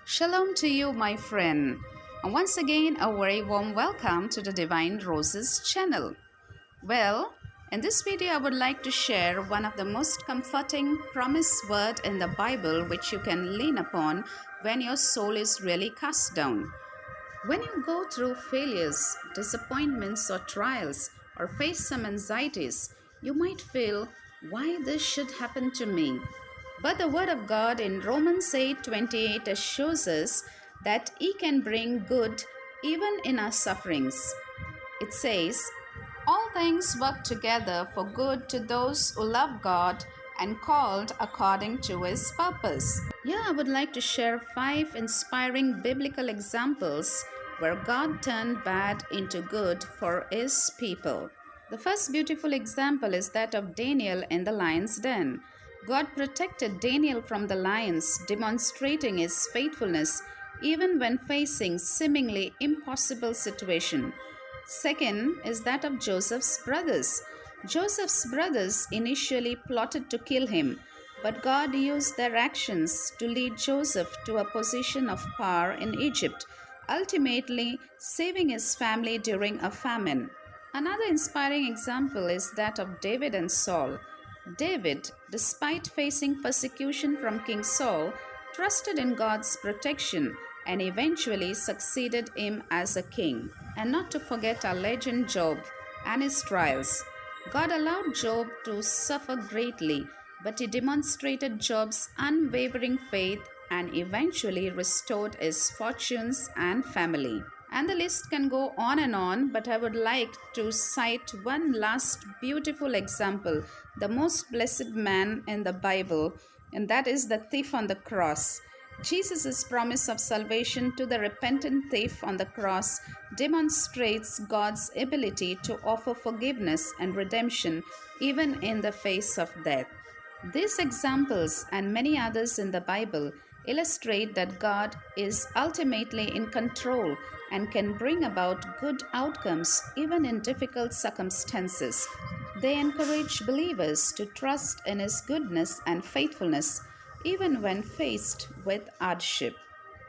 Shalom to you, my friend. And once again, a very warm welcome to the Divine Roses channel. Well, in this video, I would like to share one of the most comforting promise word in the Bible which you can lean upon when your soul is really cast down. When you go through failures, disappointments, or trials, or face some anxieties, you might feel, why this should happen to me? But the word of God in Romans 8:28 assures us that he can bring good even in our sufferings. It says, all things work together for good to those who love God and called according to his purpose. Here I would like to share 5 inspiring biblical examples where God turned bad into good for his people. The first beautiful example is that of Daniel in the lion's den. God protected Daniel from the lions, demonstrating his faithfulness even when facing seemingly impossible situation. Second is that of Joseph's brothers. Joseph's brothers initially plotted to kill him, but God used their actions to lead Joseph to a position of power in Egypt, ultimately saving his family during a famine. Another inspiring example is that of David and Saul. David, despite facing persecution from King Saul, trusted in God's protection and eventually succeeded him as a king. And not to forget our legend Job and his trials. God allowed Job to suffer greatly, but he demonstrated Job's unwavering faith and eventually restored his fortunes and family. And the list can go on, but I would like to cite one last beautiful example, the most blessed man in the Bible, and that is the thief on the cross. Jesus' promise of salvation to the repentant thief on the cross demonstrates God's ability to offer forgiveness and redemption even in the face of death. These examples and many others in the Bible illustrate that God is ultimately in control and can bring about good outcomes even in difficult circumstances. They encourage believers to trust in His goodness and faithfulness even when faced with hardship.